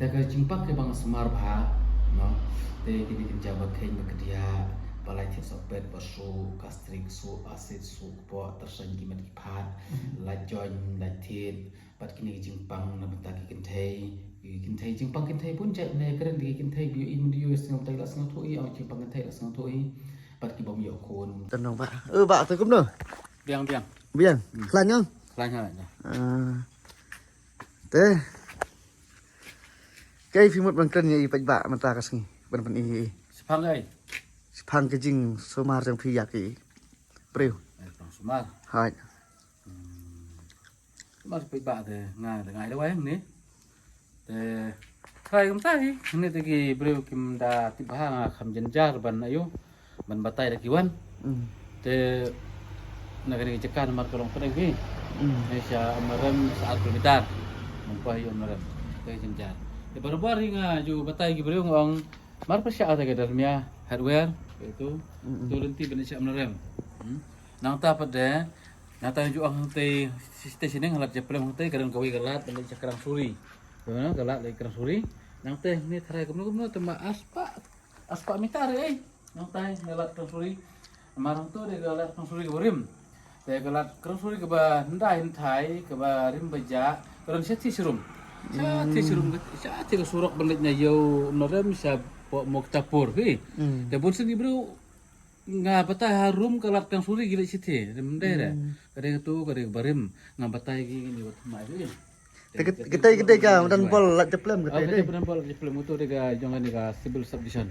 แต่ก็จริงปักคือบางสมาร์บาเนาะแต่กินจาวเคยมาเดียปลายที่สอบเป็ดบสูกาสตริกสูอาซิดสูปอtersan gimat kipat la join la tit pat kini jing pang na bata kikin thai jing pang kin thai pun jat ne keren di kin thai bio im dio sing tai la sang thoi au jing pang kin thai la sang thoi pat ki bom yo kon Tân đồng bạn bạn tôi cũng được biang biang biển là nhá lain hal thế cái phim một bằng cân như bạch bạ mà ta cái gì bằng bằng y sepang ai phang cái jing số mar trong phi giặc gì bêu Sumar hai Sumar pe ba de ngai da wai ni te khai kam tai ni te ki breu kim da ti ba nga kham jenjar ban ayo ban batai da kiwan te negeri cekan mar kolong pedeng ki Indonesia amaram saat militar mempuai amaram ke jenjar te baru-baru nga ju batai ki breu ngong mar pasya ada ke dalamnya hardware itu turun ti Indonesia amaram nang ta pada nata ju ang te station yang halat jeplem te kadang kawi galat dan cakrang suri mana galat dari kerang suri nang te ni tharai kumno tema aspa mitar nang ta galat kerang suri marang tu de galat kerang suri ke rim te galat kerang suri ke ba ndai thai ke ba rim baja kadang seti serum sati ke surok benetnya yo norem sa mok tapur ki te pun sini bro nga batai harum kalat kang suri gila siti remde dah kadang tu kadang barim nga batai gi ni wat mai ni kita ka dan pol lat jeplem kita deh beran pol jeplem motor dega jangan dega civil subdivision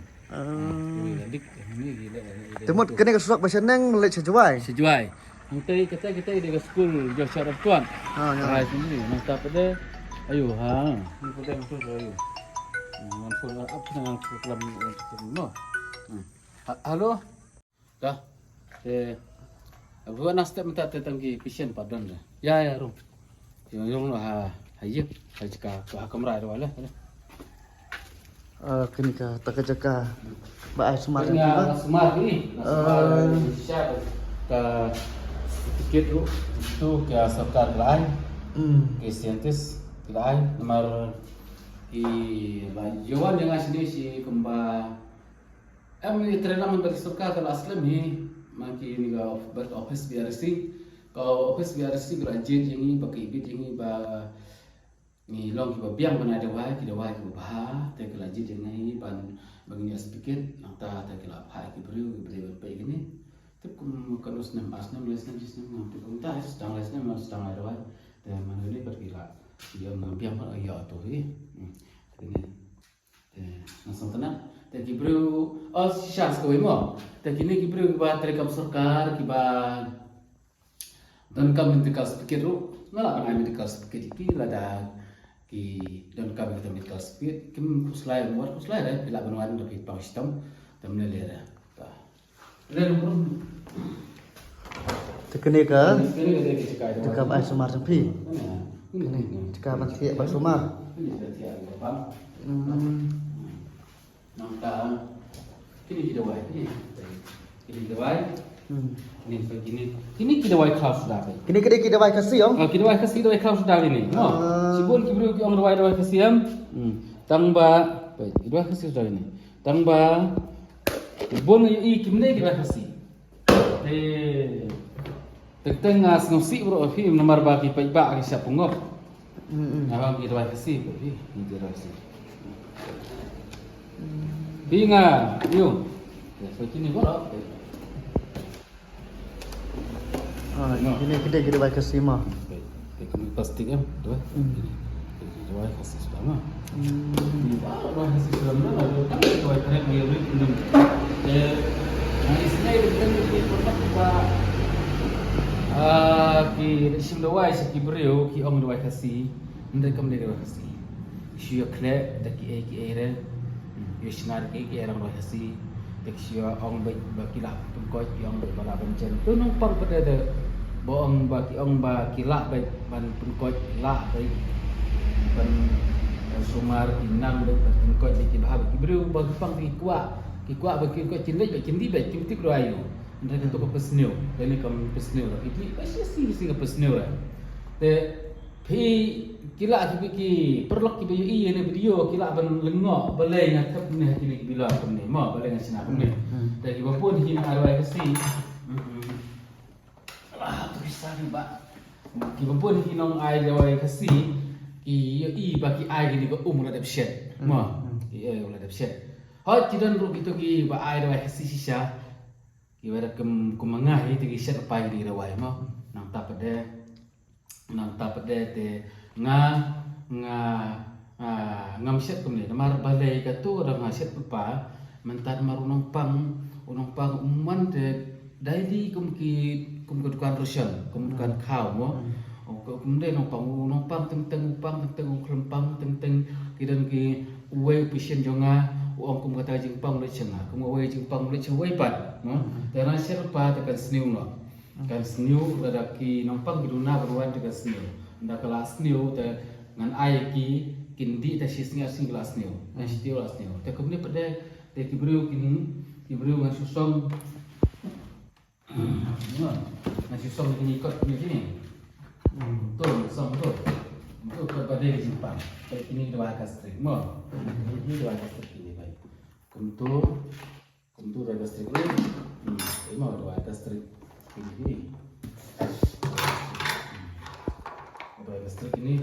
dik ni gila temut kene ka surak baseneng lek sejuai nanti kita dega school Joshua Tuan ya sini nanti pada ayo ha ni pada masuk ayo full up dengan program no halo dah buat nasib minta tentang pasien pardon dah ya rum yung hayy ka kamera ro wala kini ka taka ba ay sumar ni siapa ka tiket ru itu ke sarkar lain ke saintis lain nomor Johan yang asli si kumba Ami training dari sarkar kalau aslam ni maki ni ga office BRC kalau office BRC graduate ini pakai bid ini ba ni long ki ba biang bana de wai ki de wai ki ba te ki graduate ini ban bagi speaker nata ta ki la pha ki bru pe gini tep kum kanus nam asnam lesnam jisnam nam tu kum ta sedang lesnam mas sedang ada wai te man ni pergi la dia biang ba ya tu hi ini langsung tenang dan kibru syas ko mo dan kini kibru ba terekam sarkar kiba dan kami medical speaker ru ngala kan medical speaker ki lada ki dan kami kita medical speaker kim kuslai dah bila banwan dari Pakistan dan melera ta lera tekene ka kini ada kita tekap ay sumar trong phi ini tekap man thiek ba sumar ini thiek ba Nangka kini kita wai kini kita wai kini kita wai kau sudah kai kini kita wai kasih om kita wai kasih dawai kau sudah ini sibun kibru ki ong dawai kasih am tangba kita wai kasih sudah ini tangba bon i kimne kita wai kasih Tentang ngosi bro fi nomor bagi paiba ki siap ngop abang kita wai kasih ni kita wai kasih Binga, yuk. Ya, seperti ni boleh. Ini kita baik ke sima. Kami plastik kan, tu. Kita baik kasih sudah mah. Baik kasih sudah mah. Kita baik kerana dia beri minum. Istilahnya kita pernah cuba. Ki sim dawai seki beriu ki om dawai kasih. Mereka dawai kasih. Siapa klep tak ki air. Yusnar ke orang rahasi teksio ong bakilah pengkoi yang bala bencen tu numpang pada ada boong baki ong bakilah baik ban pengkoi la baik ban sumar inang baik pengkoi di bahab ibru bagi pang ki kuat bagi ko cindai baik cindi baik tik roayu mereka tu ko pesneu ini kam pesneu itu pasti si pesneu te phi kila ki perlok ki bayu iya ni video kila ban lengok balai ngan tep ni kini bila ni ma balai ngan sina ni dari bapun hina arwai kasi tu bisa ni ba ki bapun hinong ai arwai kasi ki i ba ki ai ni ko la dep shet ma ki ai la dep shet hot kidan ru gitu ki ba ai arwai kasi sisa ki wara kemangai tu ki shet pai di arwai ma nang tapade te ngam set kum ni mar balai ka tu ora ngaset pa mentan marunong pang umman te daily kum dukan rusian kum dukan khao mo kum de nong pang teng klempang teng kidan ki uwe pisien jonga ong kum kata jing pang le chenga kum uwe jing pang le chwe pat mo te na ser pa te kan sniu no kan sniu ada ki nompang giduna berwan dengan sniu nda kelas sniu te ngan ai ki kindi te sisnya sing kelas sniu na stiu kelas sniu te kemudian pada te kibriu ngan susong ngan susong kini ikut ni tuh song tuh itu pada di Jepang te kini dua kastrik mo ini dua kastrik ini baik untuk dua kastrik ini mau dua kastrik ini ada listrik ini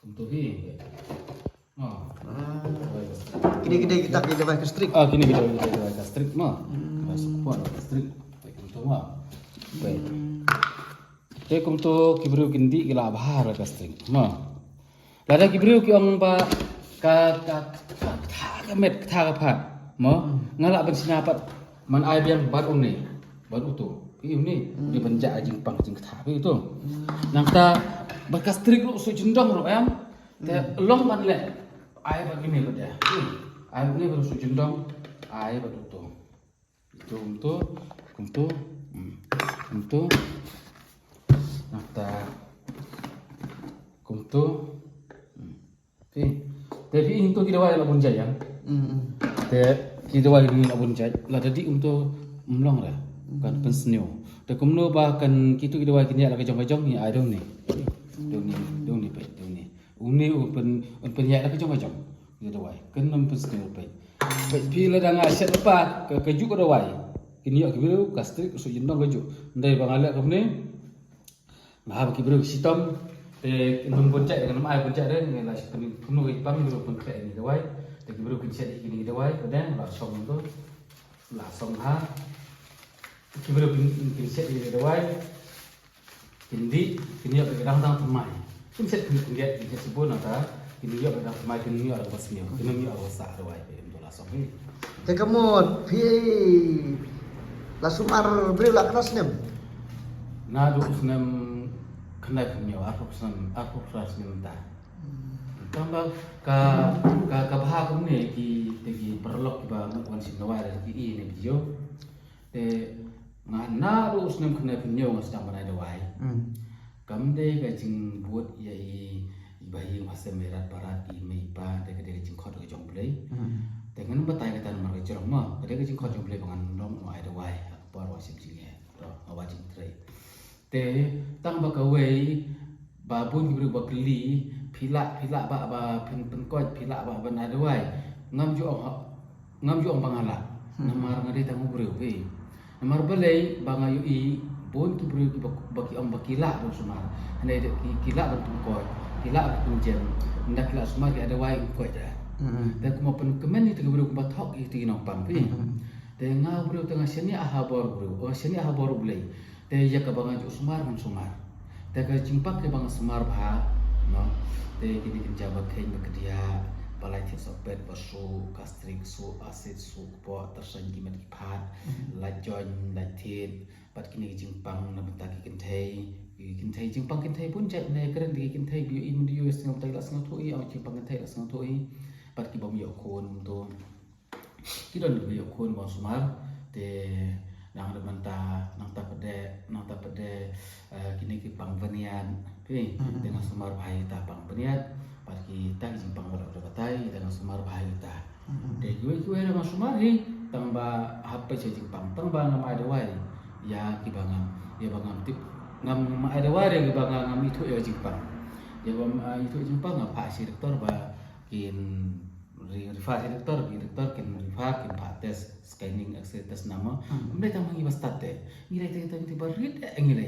untuk ini Gede-gede kita device listrik. Gini kita device listrik support listrik baik untuk baik jadi untuk kibru kindi kila bahar listrik lada kibru ki ong ba ka met ka phat ngala ben sinapat man ai biang baru ni baru tu ini di benjak jing pang jing tapi itu nang ta berkas trik lu su jendong ro ayam te long man le ai begini beda ai ini baru su jendong ai baru tu itu untuk nang ta kumtu tapi itu kita wai la bunjai yang te kita wai ni la bunjai la tadi untuk mlong lah kan pensneu te kumno ba kan kitu ki dawai kinya la ka jong ni ai dong ni pe dong ni uni pen ya la ka jong ki dawai kan nam pensneu pe pi la dang aset pa ka ju ka dawai kinya ki biru kastrik su jindong ka ju ndai bang ala kam ni ma ki biru sitom te nam boncak dengan ai boncak de ni la sitom kumno ki pam biru pun ka ni dawai te ki biru ki set ki ni dawai pada la song tu la song ha kibro pinset di dawai kindi yo berang tang temai pinset pinset sebut nata kindi yo berang temai kindi yo awas ni kindi yo awas sa dawai untuk lasong ni te kamot pi la sumar beri la keras nem na du usnem kena punyo aku keras ni ta tambah ka bahag ni ki perlok ba wan sim dawai ki ini video te na ru usnem kena punyo sedang mana dawai kamde ka jing buat yai bayi masa merat parat i mei pa te ka de jing khot ka jong play dengan batai ka tan mar ka jong ma ka de ka jing khot jong play bangan dong ai dawai par wa sim jing ro awa jing trai te tang ba ka wei ba bun ki ba kli phila ba pen kot phila ba ban dawai ngam ju ong bangala namar ngade tang buru we namar balai bangayu i bon ki buru ki baki om bakila bon sumar ane ki kila ban kot kila ban jem ndak kila sumar ki ada wai ko da dan kuma pen kemen itu buru ku bathok itu ki nong pam pi te ngau buru tengah sini aha bor buru sini aha bor bulai te ya ka bangaju sumar ban sumar te ka jimpak ke bang sumar bha no te kini jabat kain bekedia balai thik sopet basu kastrik su asid su po tersanji met phat la join la thit pat kini jingpang na betaki kinthai jingpang kinthai pun jat ne keren di kinthai bi im di us ngam tai la sang thui au jingpang kinthai la sang thui pat ki bom yo khon to ki don bi yo khon ba sumar te nang ada manta nang ta pede kini ki pang vanian pi dengan sumar bhai ta pang vanian pagi tak jimpang orang berbatai dengan sumar bahaya ta. Dek gue nama sumar hi tangba HP saya jimpang tangba nama ada wai ya kibangam ya bangam tip ngam nama ada wai ya kibangam ngam itu ya jimpang. Jawab itu jumpa ngapa si doktor ba kin rifa si doktor kin rifa kin tes scanning x-ray tes nama mereka mangi bastate ngira kita tiba rit ngira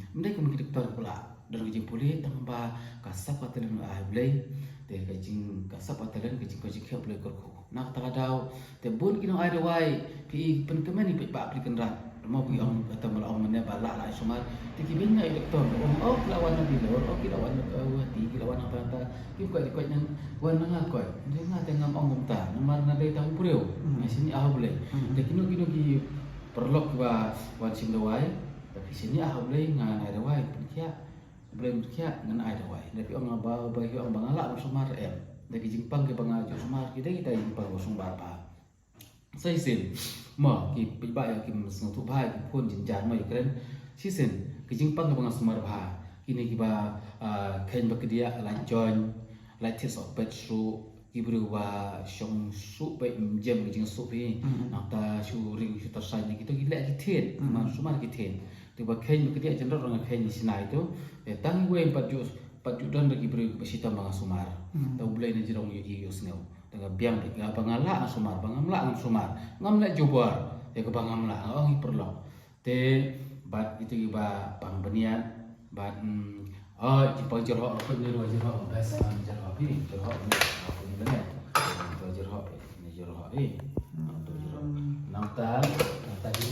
mereka mangi doktor pula dan kajing pulih tambah kasap patelan ablay te kajing kasap patelan kajing khep boleh korku nak takadau te bun kino ai dawai pi penkemen ni pa aplikan rat mau pergi orang kata malam mana balak lah semar tiki bina doktor oh lawan nabi lor oh lawan hati lawan apa ta ki ko di yang wan nga ko dia ngata ngam ong ta namar na dai tahu pureu sini ah boleh de kino ki perlok ba wan sim dawai tapi sini ah boleh ngan ai dawai kia boleh kia ngan ai dawai tapi orang ba bagi orang bangala semar dari Jepang ke bangaju semar kita Jepang sumbar pa sai sin mà ki ba ya ki sung thu bhai ki phun jin jan mai kren si sen ki jing pang bang sumar bha kini ki ba khen ba ki dia la join la tis of petru ki bru ba shong su ba jem ki jing su pi na ta shu ring shu ta sai ni ki to ki la ki then ma sumar ki then ti ba khen ba ki dia jan ro khen ni sinai to tang we pat ju dan ki bru ba sita bang sumar ta bulai ni jirong yi yo sneu dengan biang dengan bangala sumar bangamla sumar ngamla jubar ya ke bangamla oh perlu te bat itu ba bang benian bat jipang jerho apa ni jerho bahasa jerho ni jerho ni benar jerho ni jerho ni tu jerho namtal tadi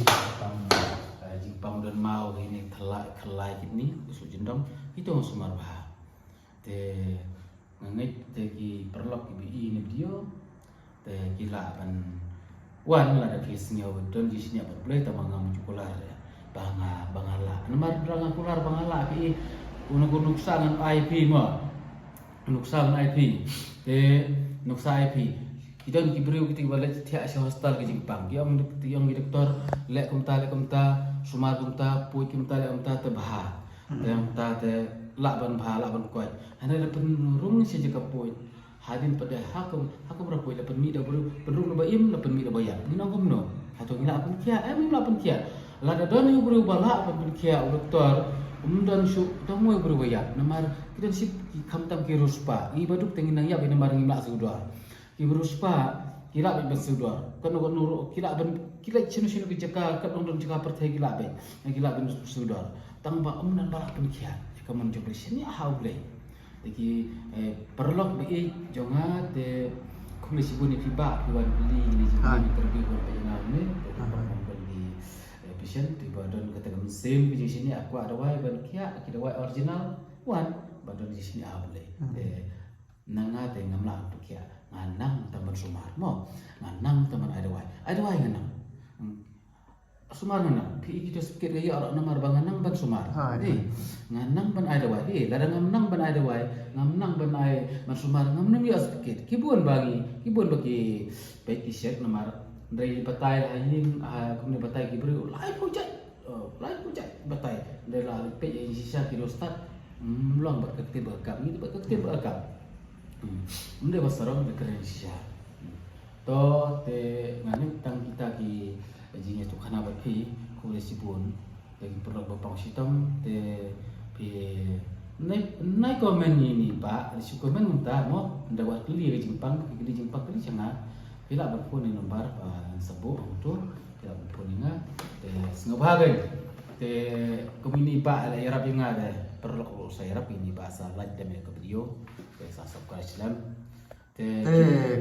jipang dan mau ini kelai ini usul jendong itu sumar bah te ngait tegi perlok ibi ini video te kila ban wan la da kisnya don di sini apa boleh tamangam cukular ya bangala nomor berang kular bangala pi unuk sangan IP ma nuksan IP te nuksa IP kita ki beriu kita balik tiak si hostel ke Jepang yang doktor lek kumta sumar kumta pui kumta lek kumta te bah yang ta te lak ban kuat hana da penurung si jeka poin hadin pada hakum berapa da pen mi da penurung da baim da pen mi da bayar ni nang komno atau ngila pun kia mi la pun kia la da don yu bru bala pun kia doktor dan su tamu bru bayar namar kita si kamtam ki ruspa i baduk tengin nang ya be namar ngila sudar ki ruspa kila be sudar kan nur kila ban kila chinu ki jeka kan don jeka perthai kila be kila ben sudar tangba dan balak pun kia kaman jumpa sini how play jadi perlok be jonga te komisi buni fiba piwan beli ni jadi terbi berapa yang ni beli efisien di badan kata sim di sini aku ada wai ban kia kita wai original wan badan di sini how play nanga te ngamla tu kia nganang teman sumar mo nganang teman ada wai nganang sumar nganang pi kita sikit gaya orang namar banganang ban sumar nganang ban ada wai ladang nganang ban ada wai nganang ban ai ban sumar nganang ya sikit kibun bagi baik t-shirt namar dari batai hayin kemudian batai kibru lai pujat batai dari la pe yang sisa kilo start melong berketib berkam ni berketib berkam mende basarong keren sisa to te ngani tang kita ki jinya tu kana berpi kulit sibun lagi perlu bapang sitam te pi nai komen ini pak si komen minta mo dapat keli ke Jepang keli jangan bila berpun ni nomor sebut tu bila berpun ni te sengabagai te komini pak ada Arab yang ada perlu saya Arab ini bahasa like dan ke video te subscribe Islam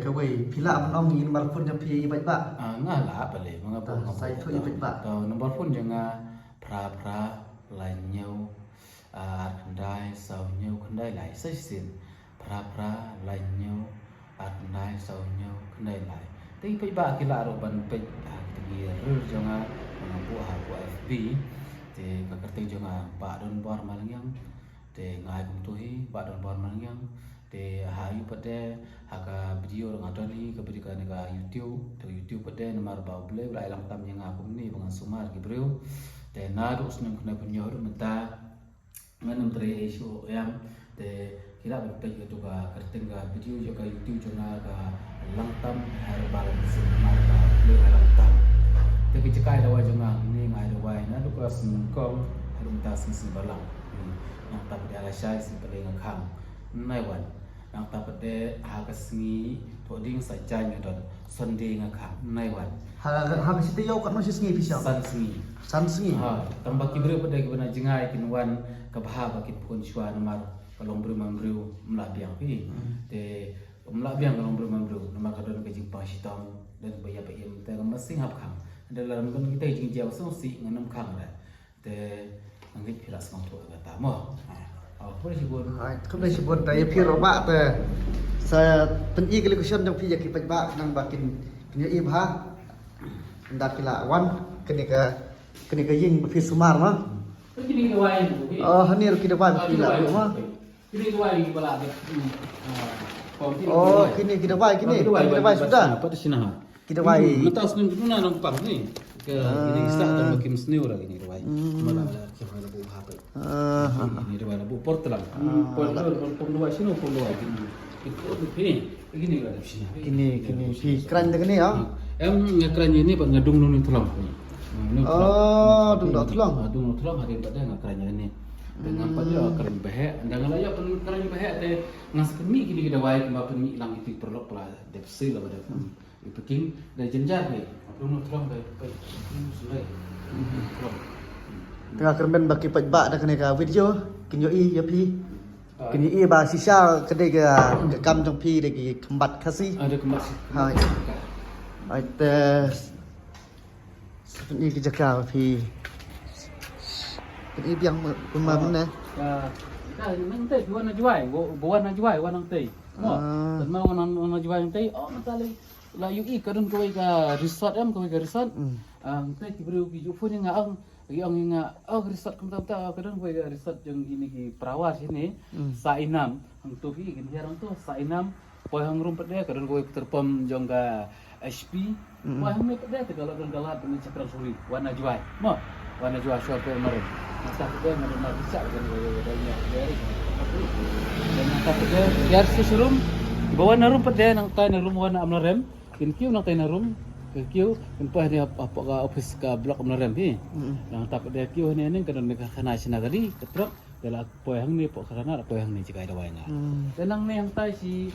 kawai pila am ong in mar phun ja pi bai ba ngala bale mangapun sai thu bai ba to nomor phun janga pra lanyau khandai sau nyau khandai lai sai sin pra lanyau khandai sau nyau khandai lai ti pai ba kila ro ban pe ti ru janga bu FB te kakarte janga ba don bor malangyang te ngai kum tuhi ba don bor malangyang te hayu pada haka video ngadon ni kepada ka YouTube pada nomor bau boleh ulai lang tam yang aku ni bangan sumar gibreu te nadu usnam kena punya ru menta manam tre isu yang te kira betul gitu ka kerting ka video juga YouTube jona ka lang tam har balan sumar ka boleh lang tam te kicakai dawa jona ni ngai dawa na du ka singkong harum ta sing balang nang ta pada alasai si pada ngakang nai wan nang ta pada hagasngi to ding sa jai ngadon sonde ngakang nai wan habis itu yo kat masih sengi pisang san sngi san sengi tambah kibre pada guna jengai kinwan kabha bakin pun shwa namar kalong bru mamru mlabiang pi te mlabiang kalong bru mamru namar kadon ke jing pasitong dan baya bayam te masing hap khang dalam kan kita jing jaw song si nganam khang da te angit phila smang to kata mo boleh sibun không đây sebut tay phi robak te saya penyi kali kusion jong phi ya ki pajba nang bakin punya ibha ndak kila wan kini ka ying phi sumar mah kini ke wai hanir kita wan phi la mah kini ke wai bala de kini kita wan sudah apa tu sini kita wan letas ning tu na nang pang ni ke ini start dan makin snew lagi ni wai malah ke wai bu ha pe ini wai bu portlang pom dua sini pom dua ini begini kan sini kini phi kran dengan ni ya ngakran ini pak ngadung nung tulang dung dak tulang hari pada ngakran ini dengan pada kran bahek jangan layak kran bahek te ngas kemi kini kita wai kemba peni lang itu perlok pula depsi lah pada itu king dan jenjar ni nung tulang ke sudah tengah kerben baki pajba dak kene ka video kinyo i ya phi kini i ba sisa kedai ke kam jong phi de ki kembat khasi ada kembat hai ai te ni ki jaka phi ini biang pemam ne nang teh buan juai buan juai wan nang teh mo dan mau nang juai nang teh mentali la yu i kadun ko ka resort am ko ka resort teh kibru ki ju phun nga ang nga resort kum ta kadun ko ka resort jeng ini ki perawas ini sainam ang tu ki gin jarang tu sainam poi hang rum pede kadun ko terpom jong ka HP poi hang me pede kalau dan galat ni cakram suri wana juai mo wana juai shop ko mare tak pede ngada nak bisa kan ko dari dan tak pede biar sesurum bawa narum pede nang tay narum wana amlarem kin kiu nang tay narum ke kiu kin pa ni apa ka office ka blok amlarem hi nang tak pede kiu ni ning kadon ka khana sina tadi ketrok dala poi hang ni po karana poi hang ni cikai dawai na dan nang ni hang tay si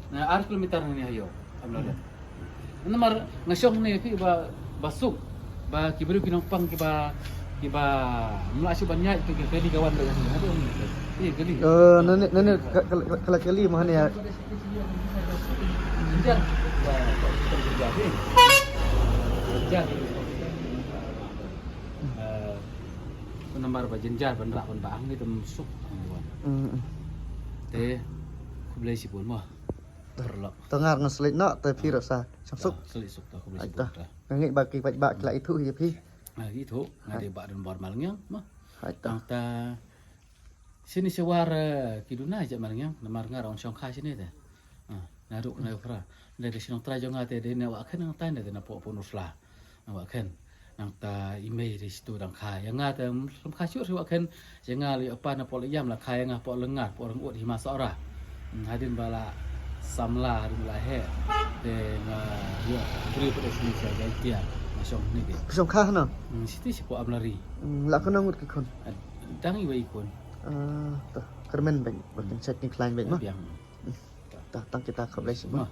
na 4 kilometer ni ayo amlarem namar ngasyong ni fi ba basuk ba kibru kinong pang kiba melasu banyak itu kali kawan dia ni ada ni kali nenek kalau kali mana ya jenjar kerja ni kerja nomor ba jenjar ban rak ban baang ni temsuk teh ku boleh sipun mah terlak tengah ngeslit nak tapi rasa samsuk selit suk tak ku boleh sipun ngik baki bak kila itu ya pi gitu ngade bak dan bor malngyang mah haita ta sini sewar kiduna aja malngyang namar ngarong songkha sini teh naruk na fra dari sinong trajo ngate de na wakan nang tanda de na po ponusla na wakan nang ta email di situ dang kha yang ngate lam khasyur wakan jenga li apa na po yam la kha yang po lengar po orang ut hima sora hadin bala samla hadin la he de na yo beri pada sini saya dia masong ni de song kha no situ si po amlari la kono ngut ki kon dang i wei kon ta kermen baik bakin set ni klein baik mah biang ta tang kita kau boleh semua